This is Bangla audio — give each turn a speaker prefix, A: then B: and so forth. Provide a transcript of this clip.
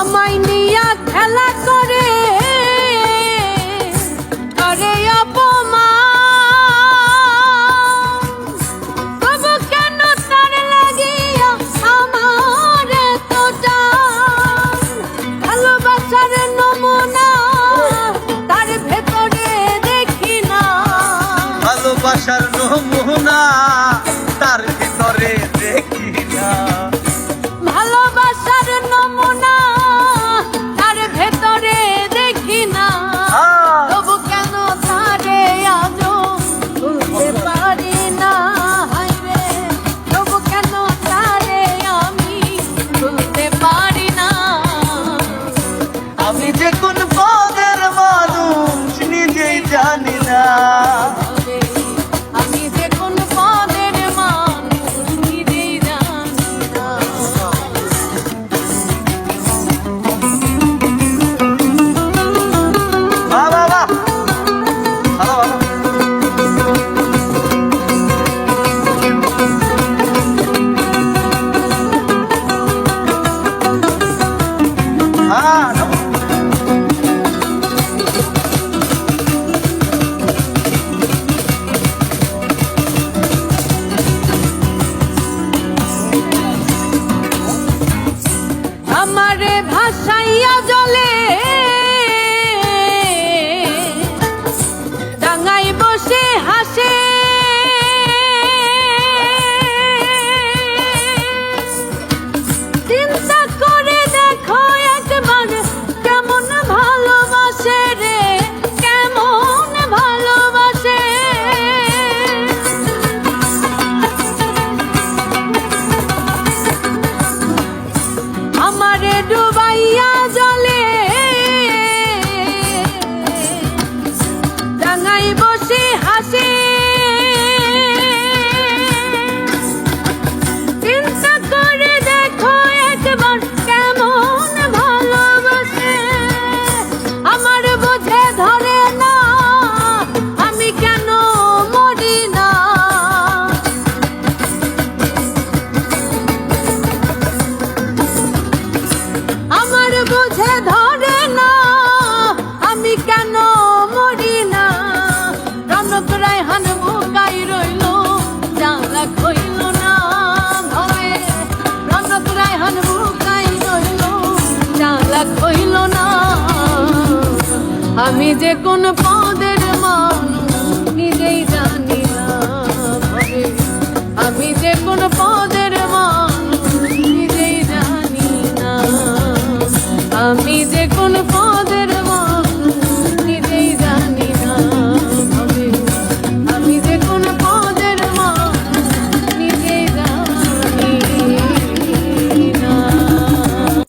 A: আমায় নিয়া খেলা করে করে অপমান, তবু কেন তার লাগিয়া আমার এত টান। ভালোবাসার নমুনা তার ভেতরে দেখি না,
B: ভালোবাসার নমুনা তার ভিতরে দেখি না,
A: ভালোবাসার নমুনা তার ভেতরে দেখি না। তবু কেন তারে আজও ভুলতে পারি না, হায়রে তবু কেন তারে আমি ভুলতে পারি না।
B: আমি যে কোন পদের মানুষ নিজেই জানি না,
A: আমি যে কোন পদের মানুষ নিজেই জানি না।
B: বাহ বাহ বাহ, ভালো ভালো। হ্যাঁ
A: আমারে ভাসাইয়া জলে ডাঙায় বসে হাসে, চিন্তা করে দেখো একবার কেমন ভালোবাসে রে, কেমন ভালোবাসে। আমারে ডুবাইয়া জলে ডাঙায় বসে হাসে, চিন্তা করে দেখো একবার কেমন ভালোবাসে। আমার বুঝে ধরে না আমি কেন মরি না, আমার বুঝে ধরে না আমি কেন মরি না। রনক রায়হান বুকাই রইল জানলা খইল না ভবে, রনক রায়হান বুকাই রইল জানলা খইল না। আমি যে কোন পদের মানুষ নিজেই জানি না ভবে, আমি যে কোন পদের মানুষ নিজেই জানি না। আমি যে